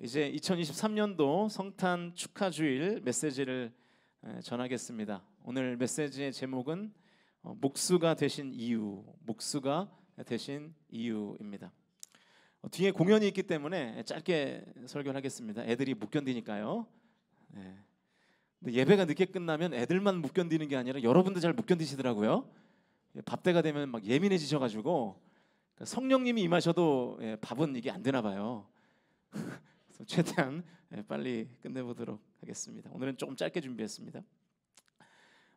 이제 2023년도 성탄 축하주일 메시지를 전하겠습니다. 오늘 메시지의 제목은 목수가 되신 이유, 목수가 되신 이유입니다. 뒤에 공연이 있기 때문에 짧게 설교를 하겠습니다. 애들이 못 견디니까요. 근데 예배가 늦게 끝나면 애들만 못 견디는 게 아니라 여러분도 잘 못 견디시더라고요. 밥때가 되면 막 예민해지셔가지고 성령님이 임하셔도 밥은 이게 안 되나 봐요. 그래서 최대한 빨리 끝내보도록 하겠습니다. 오늘은 조금 짧게 준비했습니다.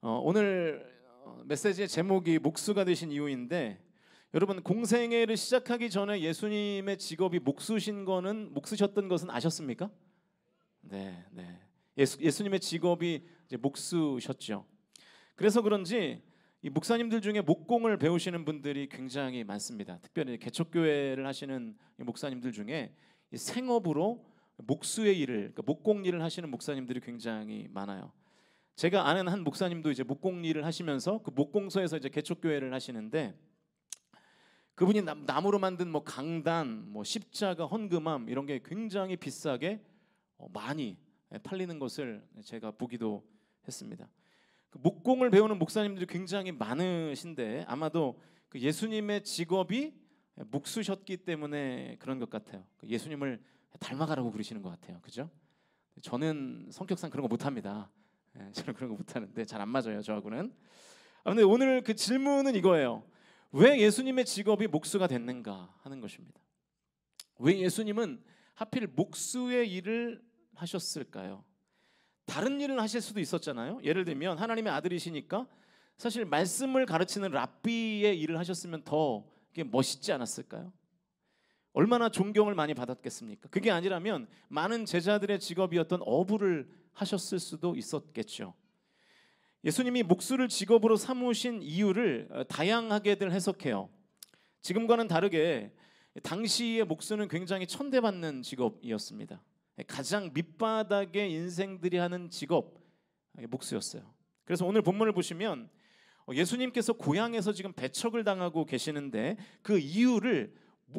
오늘 메시지의 제목이 목수가 되신 이유인데, 여러분 공생애를 시작하기 전에 예수님의 직업이 목수셨던 것은 아셨습니까? 네. 예수님의 직업이 이제 목수셨죠. 그래서 그런지 이 목사님들 중에 목공을 배우시는 분들이 굉장히 많습니다. 특별히 개척교회를 하시는 목사님들 중에 이 생업으로 목수의 일을, 그러니까 목공 일을 하시는 목사님들이 굉장히 많아요. 제가 아는 한 목사님도 이제 목공 일을 하시면서 그 목공소에서 이제 개척교회를 하시는데, 그분이 나무로 만든 뭐 강단, 뭐 십자가, 헌금함 이런 게 굉장히 비싸게 많이 팔리는 것을 제가 보기도 했습니다. 그 목공을 배우는 목사님들이 굉장히 많으신데 아마도 그 예수님의 직업이 목수셨기 때문에 그런 것 같아요. 예수님을 닮아가라고 그러시는 것 같아요. 그죠? 저는 성격상 그런 거 못합니다. 저는 그런 거 못하는데 잘 안 맞아요, 저하고는. 근데 오늘 그 질문은 이거예요. 왜 예수님의 직업이 목수가 됐는가 하는 것입니다. 왜 예수님은 하필 목수의 일을 하셨을까요? 다른 일을 하실 수도 있었잖아요. 예를 들면 하나님의 아들이시니까 사실 말씀을 가르치는 랍비의 일을 하셨으면 더 멋있지 않았을까요? 얼마나 존경을 많이 받았겠습니까? 그게 아니라면 많은 제자들의 직업이었던 어부를 하셨을 수도 있었겠죠. 예수님이 목수를 직업으로 삼으신 이유를 다양하게들 해석해요. 지금과는 다르게 당시의 목수는 굉장히 천대받는 직업이었습니다. 가장 밑바닥의 인생들이 하는 직업 목수였어요. 그래서 오늘 본문을 보시면 예수님께서 고향에서 지금 배척을 당하고 계시는데 그 이유를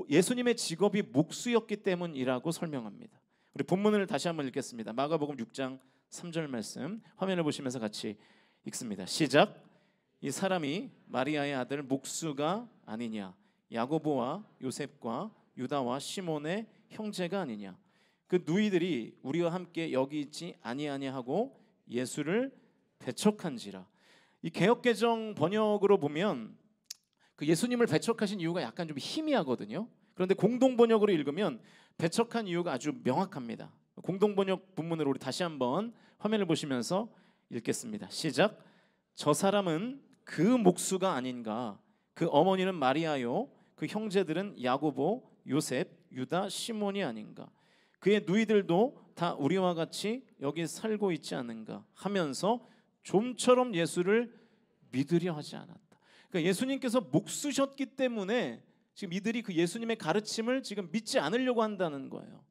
예수님의 직업이 목수였기 때문이라고 설명합니다. 우리 본문을 다시 한번 읽겠습니다. 마가복음 6장 3절 말씀 화면을 보시면서 같이 읽습니다. 시작. 이 사람이 마리아의 아들 목수가 아니냐, 야고보와 요셉과 유다와 시몬의 형제가 아니냐, 그 누이들이 우리와 함께 여기 있지 아니하냐 하고 예수를 배척한지라. 이 개역개정 번역으로 보면 그 예수님을 배척하신 이유가 약간 좀 희미하거든요. 그런데 공동번역으로 읽으면 배척한 이유가 아주 명확합니다. 공동번역 본문으로 우리 다시 한번 화면을 보시면서 읽겠습니다. 시작. 저 사람은 그 목수가 아닌가, 그 어머니는 마리아요, 그 형제들은 야고보, 요셉, 유다, 시몬이 아닌가, 그의 누이들도 다 우리와 같이 여기 살고 있지 않은가 하면서 좀처럼 예수를 믿으려 하지 않았다. 그러니까 예수님께서 목수셨기 때문에 지금 이들이 그 예수님의 가르침을 지금 믿지 않으려고 한다는 거예요.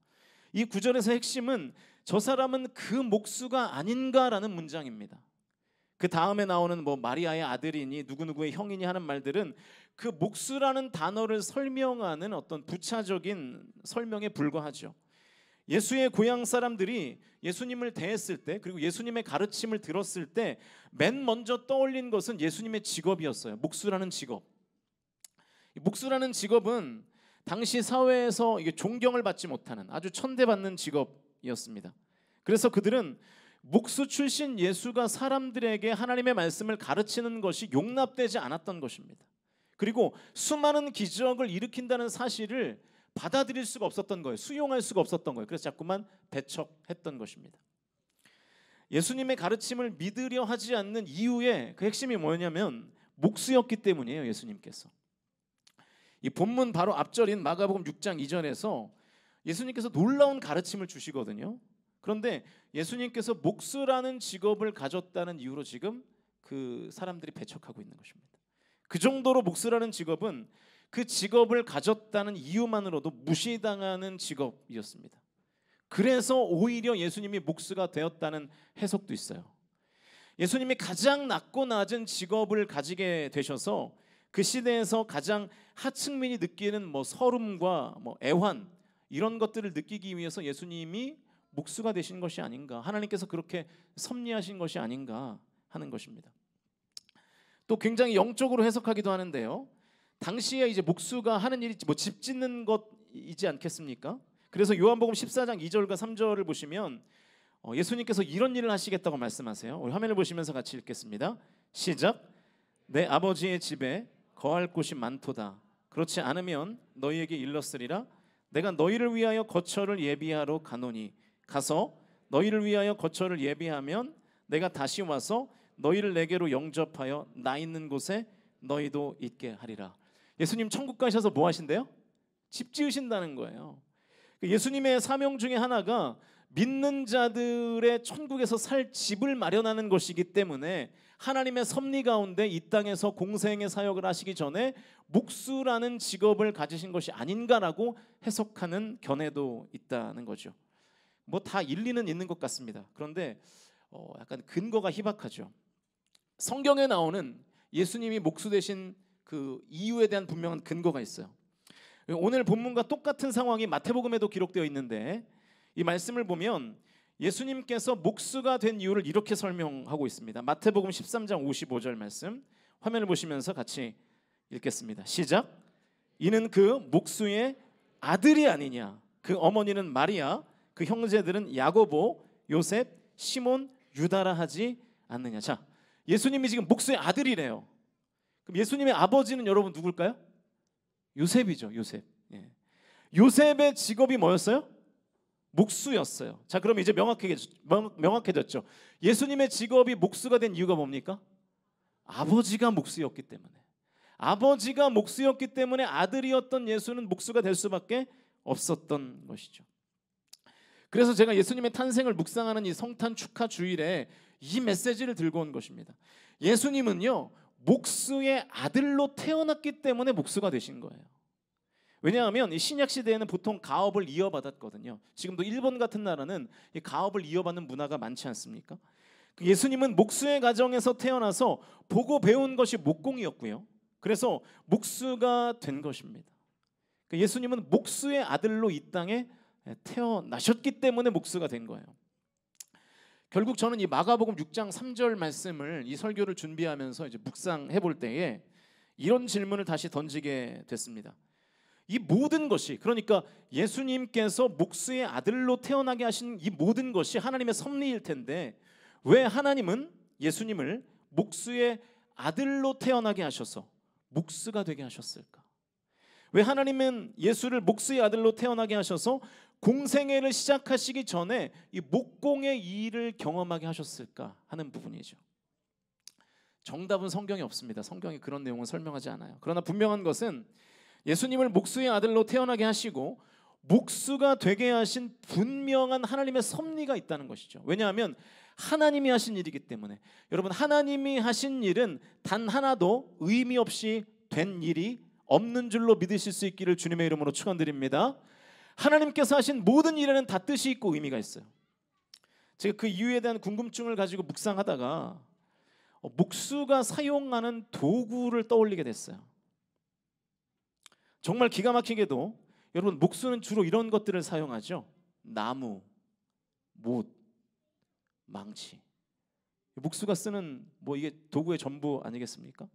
이 구절에서 핵심은 저 사람은 그 목수가 아닌가라는 문장입니다. 그 다음에 나오는 뭐 마리아의 아들이니 누구누구의 형이니 하는 말들은 그 목수라는 단어를 설명하는 어떤 부차적인 설명에 불과하죠. 예수의 고향 사람들이 예수님을 대했을 때, 그리고 예수님의 가르침을 들었을 때 맨 먼저 떠올린 것은 예수님의 직업이었어요. 목수라는 직업. 목수라는 직업은 당시 사회에서 이게 존경을 받지 못하는 아주 천대받는 직업이었습니다. 그래서 그들은 목수 출신 예수가 사람들에게 하나님의 말씀을 가르치는 것이 용납되지 않았던 것입니다. 그리고 수많은 기적을 일으킨다는 사실을 받아들일 수가 없었던 거예요. 수용할 수가 없었던 거예요. 그래서 자꾸만 배척했던 것입니다. 예수님의 가르침을 믿으려 하지 않는 이유의 그 핵심이 뭐냐면 목수였기 때문이에요. 예수님께서 이 본문 바로 앞절인 마가복음 6장 2절에서 예수님께서 놀라운 가르침을 주시거든요. 그런데 예수님께서 목수라는 직업을 가졌다는 이유로 지금 그 사람들이 배척하고 있는 것입니다. 그 정도로 목수라는 직업은 그 직업을 가졌다는 이유만으로도 무시당하는 직업이었습니다. 그래서 오히려 예수님이 목수가 되었다는 해석도 있어요. 예수님이 가장 낮고 낮은 직업을 가지게 되셔서 그 시대에서 가장 하층민이 느끼는 뭐 서름과 뭐 애환, 이런 것들을 느끼기 위해서 예수님이 목수가 되신 것이 아닌가, 하나님께서 그렇게 섭리하신 것이 아닌가 하는 것입니다. 또 굉장히 영적으로 해석하기도 하는데요. 당시에 이제 목수가 하는 일이 뭐 집 짓는 것이지 않겠습니까? 그래서 요한복음 14장 2절과 3절을 보시면 예수님께서 이런 일을 하시겠다고 말씀하세요. 우리 화면을 보시면서 같이 읽겠습니다. 시작. 내 아버지의 집에 거할 곳이 많도다. 그렇지 않으면 너희에게 일렀으리라. 내가 너희를 위하여 거처를 예비하러 가노니 가서 너희를 위하여 거처를 예비하면 내가 다시 와서 너희를 내게로 영접하여 나 있는 곳에 너희도 있게 하리라. 예수님 천국 가셔서 뭐 하신대요? 집 지으신다는 거예요. 예수님의 사명 중에 하나가 믿는 자들의 천국에서 살 집을 마련하는 것이기 때문에 하나님의 섭리 가운데 이 땅에서 공생의 사역을 하시기 전에 목수라는 직업을 가지신 것이 아닌가라고 해석하는 견해도 있다는 거죠. 뭐 다 일리는 있는 것 같습니다. 그런데 약간 근거가 희박하죠. 성경에 나오는 예수님이 목수 되신 그 이유에 대한 분명한 근거가 있어요. 오늘 본문과 똑같은 상황이 마태복음에도 기록되어 있는데 이 말씀을 보면 예수님께서 목수가 된 이유를 이렇게 설명하고 있습니다. 마태복음 13장 55절 말씀 화면을 보시면서 같이 읽겠습니다. 시작. 이는 그 목수의 아들이 아니냐. 그 어머니는 마리아, 그 형제들은 야고보, 요셉, 시몬, 유다라 하지 않느냐. 자, 예수님이 지금 목수의 아들이래요. 그럼 예수님의 아버지는 여러분 누굴까요? 요셉이죠. 요셉. 예. 요셉의 직업이 뭐였어요? 목수였어요. 자, 그럼 이제 명확해졌죠. 예수님의 직업이 목수가 된 이유가 뭡니까? 아버지가 목수였기 때문에. 아버지가 목수였기 때문에 아들이었던 예수는 목수가 될 수밖에 없었던 것이죠. 그래서 제가 예수님의 탄생을 묵상하는 이 성탄 축하 주일에 이 메시지를 들고 온 것입니다. 예수님은요, 목수의 아들로 태어났기 때문에 목수가 되신 거예요. 왜냐하면 이 신약 시대에는 보통 가업을 이어받았거든요. 지금도 일본 같은 나라는 이 가업을 이어받는 문화가 많지 않습니까? 예수님은 목수의 가정에서 태어나서 보고 배운 것이 목공이었고요. 그래서 목수가 된 것입니다. 예수님은 목수의 아들로 이 땅에 태어나셨기 때문에 목수가 된 거예요. 결국 저는 이 마가복음 6장 3절 말씀을 이 설교를 준비하면서 이제 묵상해 볼 때에 이런 질문을 다시 던지게 됐습니다. 이 모든 것이, 그러니까 예수님께서 목수의 아들로 태어나게 하신 이 모든 것이 하나님의 섭리일 텐데 왜 하나님은 예수님을 목수의 아들로 태어나게 하셔서 목수가 되게 하셨을까? 왜 하나님은 예수를 목수의 아들로 태어나게 하셔서 공생애를 시작하시기 전에 이 목공의 일을 경험하게 하셨을까 하는 부분이죠. 정답은 성경에 없습니다. 성경이 그런 내용을 설명하지 않아요. 그러나 분명한 것은 예수님을 목수의 아들로 태어나게 하시고 목수가 되게 하신 분명한 하나님의 섭리가 있다는 것이죠. 왜냐하면 하나님이 하신 일이기 때문에. 여러분, 하나님이 하신 일은 단 하나도 의미 없이 된 일이 없는 줄로 믿으실 수 있기를 주님의 이름으로 축원드립니다. 하나님께서 하신 모든 일에는 다 뜻이 있고 의미가 있어요. 제가 그 이유에 대한 궁금증을 가지고 묵상하다가 목수가 사용하는 도구를 떠올리게 됐어요. 정말 기가 막히게도 여러분, 목수는 주로 이런 것들을 사용하죠. 나무, 못, 망치. 목수가 쓰는 뭐 이게 도구의 전부 아니겠습니까?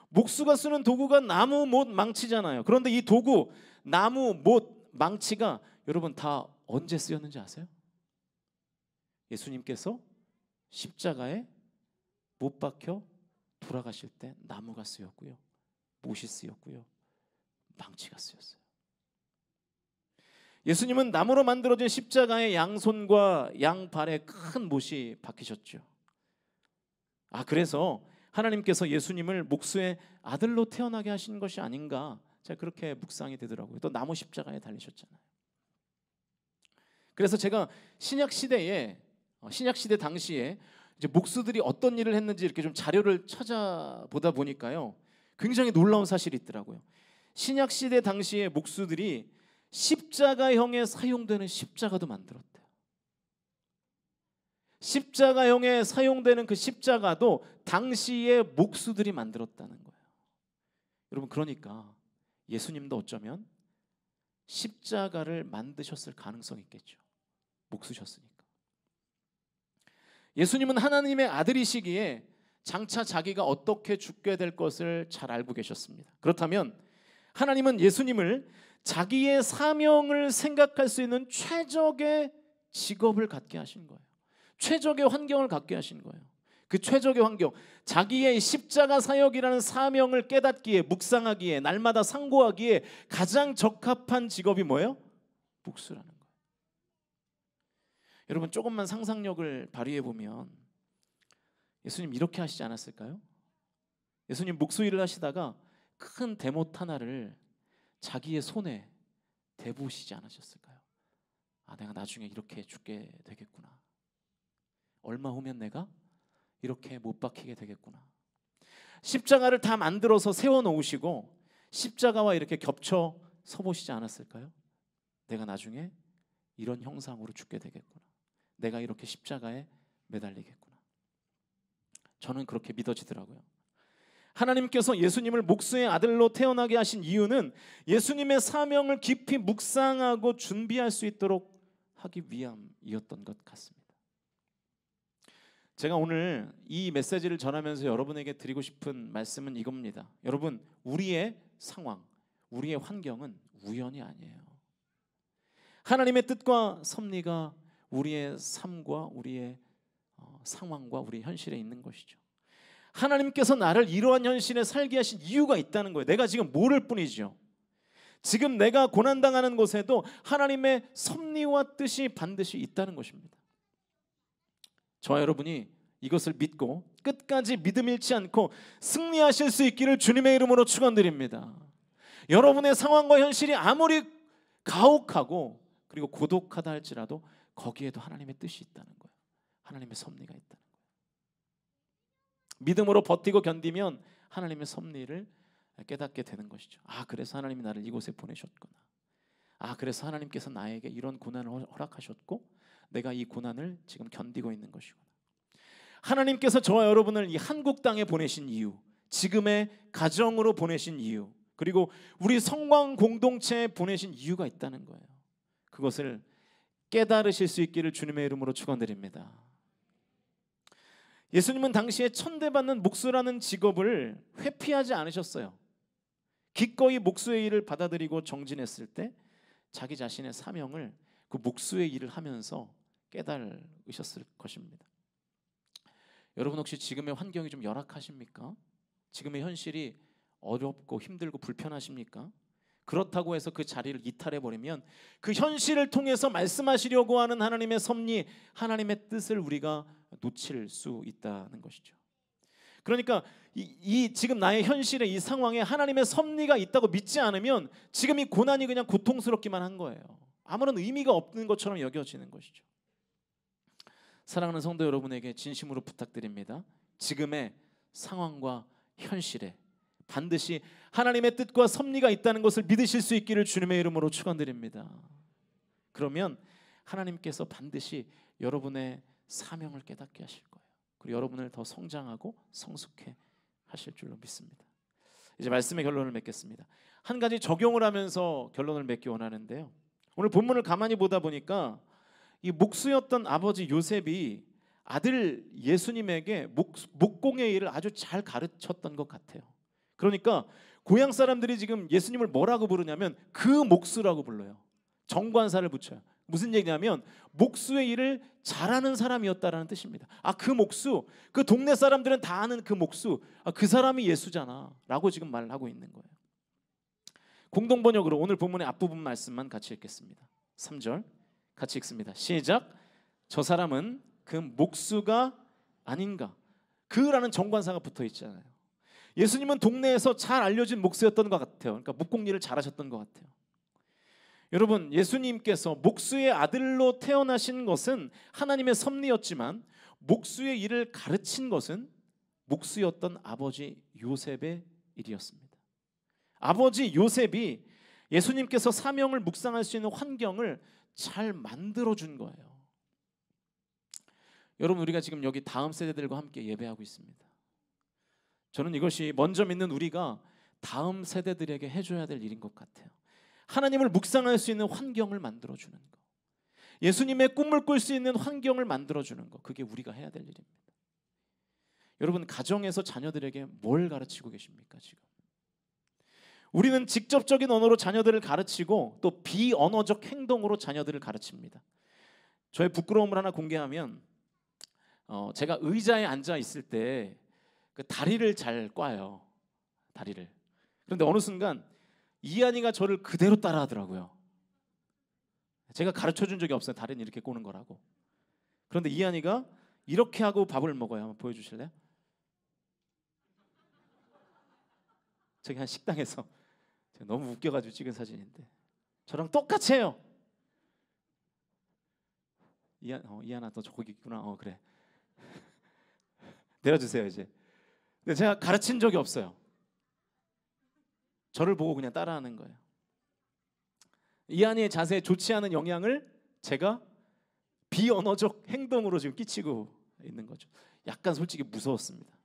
목수가 쓰는 도구가 나무, 못, 망치잖아요. 그런데 이 도구, 나무, 못, 망치가 여러분 다 언제 쓰였는지 아세요? 예수님께서 십자가에 못 박혀 돌아가실 때 나무가 쓰였고요, 못이 쓰였고요, 망치가 쓰였어요. 예수님은 나무로 만들어진 십자가의 양손과 양발에 큰 못이 박히셨죠. 그래서 하나님께서 예수님을 목수의 아들로 태어나게 하신 것이 아닌가, 제가 그렇게 묵상이 되더라고요. 또 나무 십자가에 달리셨잖아요. 그래서 제가 신약 시대 당시에 이제 목수들이 어떤 일을 했는지 이렇게 좀 자료를 찾아보다 보니까요, 굉장히 놀라운 사실이 있더라고요. 신약 시대 당시에 목수들이 십자가형에 사용되는 십자가도 만들었대요. 십자가형에 사용되는 그 십자가도 당시에 목수들이 만들었다는 거예요. 여러분, 그러니까 예수님도 어쩌면 십자가를 만드셨을 가능성이 있겠죠. 목수셨으니까. 예수님은 하나님의 아들이시기에 장차 자기가 어떻게 죽게 될 것을 잘 알고 계셨습니다. 그렇다면 하나님은 예수님을 자기의 사명을 생각할 수 있는 최적의 직업을 갖게 하신 거예요. 최적의 환경을 갖게 하신 거예요. 그 최적의 환경, 자기의 십자가 사역이라는 사명을 깨닫기에, 묵상하기에, 날마다 상고하기에 가장 적합한 직업이 뭐예요? 목수라는 거예요. 여러분, 조금만 상상력을 발휘해 보면 예수님 이렇게 하시지 않았을까요? 예수님 목수 일을 하시다가 큰 대못 하나를 자기의 손에 대보시지 않으셨을까요? 아, 내가 나중에 이렇게 죽게 되겠구나. 얼마 후면 내가 이렇게 못 박히게 되겠구나. 십자가를 다 만들어서 세워 놓으시고 십자가와 이렇게 겹쳐 서 보시지 않았을까요? 내가 나중에 이런 형상으로 죽게 되겠구나. 내가 이렇게 십자가에 매달리겠구나. 저는 그렇게 믿어지더라고요. 하나님께서 예수님을 목수의 아들로 태어나게 하신 이유는 예수님의 사명을 깊이 묵상하고 준비할 수 있도록 하기 위함이었던 것 같습니다. 제가 오늘 이 메시지를 전하면서 여러분에게 드리고 싶은 말씀은 이겁니다. 여러분, 우리의 상황, 우리의 환경은 우연이 아니에요. 하나님의 뜻과 섭리가 우리의 삶과 우리의 상황과 우리 현실에 있는 것이죠. 하나님께서 나를 이러한 현실에 살게 하신 이유가 있다는 거예요. 내가 지금 모를 뿐이죠. 지금 내가 고난당하는 곳에도 하나님의 섭리와 뜻이 반드시 있다는 것입니다. 저와 여러분이 이것을 믿고 끝까지 믿음 잃지 않고 승리하실 수 있기를 주님의 이름으로 축원드립니다. 여러분의 상황과 현실이 아무리 가혹하고 그리고 고독하다 할지라도 거기에도 하나님의 뜻이 있다는 거예요. 하나님의 섭리가 있다는 거예요. 믿음으로 버티고 견디면 하나님의 섭리를 깨닫게 되는 것이죠. 아, 그래서 하나님이 나를 이곳에 보내셨구나. 아, 그래서 하나님께서 나에게 이런 고난을 허락하셨고 내가 이 고난을 지금 견디고 있는 것이구나. 하나님께서 저와 여러분을 이 한국 땅에 보내신 이유, 지금의 가정으로 보내신 이유, 그리고 우리 성광 공동체에 보내신 이유가 있다는 거예요. 그것을 깨달으실 수 있기를 주님의 이름으로 축원드립니다. 예수님은 당시에 천대받는 목수라는 직업을 회피하지 않으셨어요. 기꺼이 목수의 일을 받아들이고 정진했을 때 자기 자신의 사명을 그 목수의 일을 하면서 깨달으셨을 것입니다. 여러분, 혹시 지금의 환경이 좀 열악하십니까? 지금의 현실이 어렵고 힘들고 불편하십니까? 그렇다고 해서 그 자리를 이탈해버리면 그 현실을 통해서 말씀하시려고 하는 하나님의 섭리, 하나님의 뜻을 우리가 놓칠 수 있다는 것이죠. 그러니까 이 지금 나의 현실에 이 상황에 하나님의 섭리가 있다고 믿지 않으면 지금 이 고난이 그냥 고통스럽기만 한 거예요. 아무런 의미가 없는 것처럼 여겨지는 것이죠. 사랑하는 성도 여러분에게 진심으로 부탁드립니다. 지금의 상황과 현실에 반드시 하나님의 뜻과 섭리가 있다는 것을 믿으실 수 있기를 주님의 이름으로 축원드립니다. 그러면 하나님께서 반드시 여러분의 사명을 깨닫게 하실 거예요. 그리고 여러분을 더 성장하고 성숙해 하실 줄로 믿습니다. 이제 말씀의 결론을 맺겠습니다. 한 가지 적용을 하면서 결론을 맺기 원하는데요. 오늘 본문을 가만히 보다 보니까 이 목수였던 아버지 요셉이 아들 예수님에게 목공의 일을 아주 잘 가르쳤던 것 같아요. 그러니까 고향 사람들이 지금 예수님을 뭐라고 부르냐면 그 목수라고 불러요. 정관사를 붙여요. 무슨 얘기냐면 목수의 일을 잘하는 사람이었다라는 뜻입니다. 아, 그 목수, 그 동네 사람들은 다 아는 그 목수, 아, 그 사람이 예수잖아 라고 지금 말을 하고 있는 거예요. 공동번역으로 오늘 본문의 앞부분 말씀만 같이 읽겠습니다. 3절 같이 읽습니다. 시작. 저 사람은 그 목수가 아닌가. 그라는 정관사가 붙어 있잖아요. 예수님은 동네에서 잘 알려진 목수였던 것 같아요. 그러니까 목공일을 잘하셨던 것 같아요. 여러분, 예수님께서 목수의 아들로 태어나신 것은 하나님의 섭리였지만 목수의 일을 가르친 것은 목수였던 아버지 요셉의 일이었습니다. 아버지 요셉이 예수님께서 사명을 묵상할 수 있는 환경을 잘 만들어준 거예요. 여러분, 우리가 지금 여기 다음 세대들과 함께 예배하고 있습니다. 저는 이것이 먼저 믿는 우리가 다음 세대들에게 해줘야 될 일인 것 같아요. 하나님을 묵상할 수 있는 환경을 만들어주는 거, 예수님의 꿈을 꿀 수 있는 환경을 만들어주는 거, 그게 우리가 해야 될 일입니다. 여러분, 가정에서 자녀들에게 뭘 가르치고 계십니까? 지금 우리는 직접적인 언어로 자녀들을 가르치고 또 비언어적 행동으로 자녀들을 가르칩니다. 저의 부끄러움을 하나 공개하면 제가 의자에 앉아 있을 때 그 다리를 잘 꽈요. 다리를. 그런데 어느 순간 이한이가 저를 그대로 따라하더라고요. 제가 가르쳐준 적이 없어요. 다리는 이렇게 꼬는 거라고. 그런데 이한이가 이렇게 하고 밥을 먹어요. 한번 보여주실래요? 저기 한 식당에서 제가 너무 웃겨가지고 찍은 사진인데 저랑 똑같이 해요. 이한아 너 거기 있구나. 그래. 내려주세요 이제. 근데 제가 가르친 적이 없어요. 저를 보고 그냥 따라하는 거예요. 이한이의 자세에 좋지 않은 영향을 제가 비언어적 행동으로 지금 끼치고 있는 거죠. 약간 솔직히 무서웠습니다.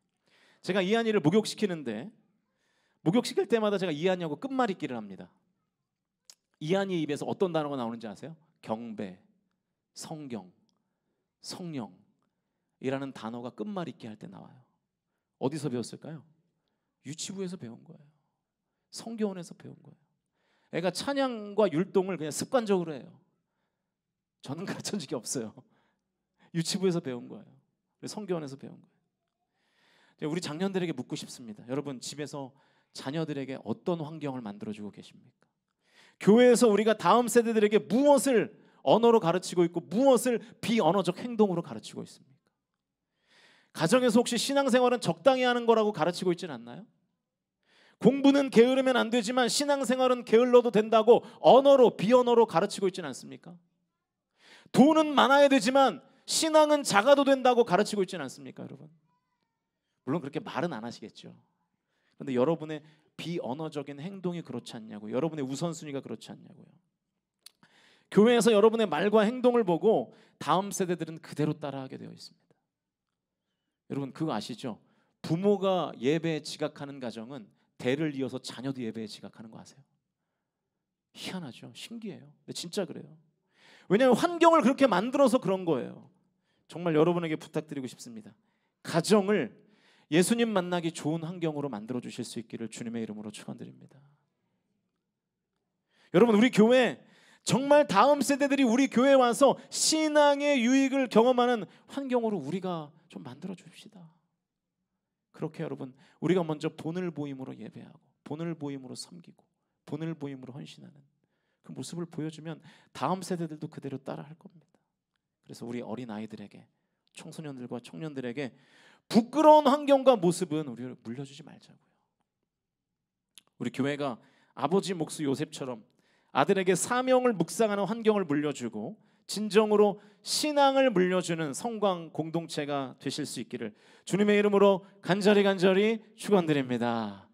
제가 이한이를 목욕시키는데 목욕시킬 때마다 제가 이한이하고 끝말잇기를 합니다. 이한이 입에서 어떤 단어가 나오는지 아세요? 경배, 성경, 성령이라는 단어가 끝말잇기 할 때 나와요. 어디서 배웠을까요? 유치부에서 배운 거예요. 성교원에서 배운 거예요. 애가 찬양과 율동을 그냥 습관적으로 해요. 저는 가르친 적이 없어요. 유치부에서 배운 거예요. 성교원에서 배운 거예요. 우리 장년들에게 묻고 싶습니다. 여러분, 집에서 자녀들에게 어떤 환경을 만들어주고 계십니까? 교회에서 우리가 다음 세대들에게 무엇을 언어로 가르치고 있고 무엇을 비언어적 행동으로 가르치고 있습니까? 가정에서 혹시 신앙생활은 적당히 하는 거라고 가르치고 있지는 않나요? 공부는 게으르면 안 되지만 신앙생활은 게을러도 된다고 언어로 비언어로 가르치고 있지는 않습니까? 돈은 많아야 되지만 신앙은 작아도 된다고 가르치고 있지는 않습니까, 여러분? 물론 그렇게 말은 안 하시겠죠. 그런데 여러분의 비언어적인 행동이 그렇지 않냐고요. 여러분의 우선순위가 그렇지 않냐고요. 교회에서 여러분의 말과 행동을 보고 다음 세대들은 그대로 따라하게 되어 있습니다. 여러분 그거 아시죠? 부모가 예배에 지각하는 가정은 대를 이어서 자녀도 예배에 지각하는 거 아세요? 희한하죠? 신기해요. 근데 진짜 그래요. 왜냐하면 환경을 그렇게 만들어서 그런 거예요. 정말 여러분에게 부탁드리고 싶습니다. 가정을 예수님 만나기 좋은 환경으로 만들어 주실 수 있기를 주님의 이름으로 축원드립니다. 여러분, 우리 교회 정말 다음 세대들이 우리 교회에 와서 신앙의 유익을 경험하는 환경으로 우리가 좀 만들어 줍시다. 그렇게 여러분, 우리가 먼저 본을 보임으로 예배하고 본을 보임으로 섬기고 본을 보임으로 헌신하는 그 모습을 보여주면 다음 세대들도 그대로 따라할 겁니다. 그래서 우리 어린아이들에게, 청소년들과 청년들에게 부끄러운 환경과 모습은 우리를 물려주지 말자고요. 우리 교회가 아버지 목수 요셉처럼 아들에게 사명을 묵상하는 환경을 물려주고 진정으로 신앙을 물려주는 성광 공동체가 되실 수 있기를 주님의 이름으로 간절히 축원드립니다.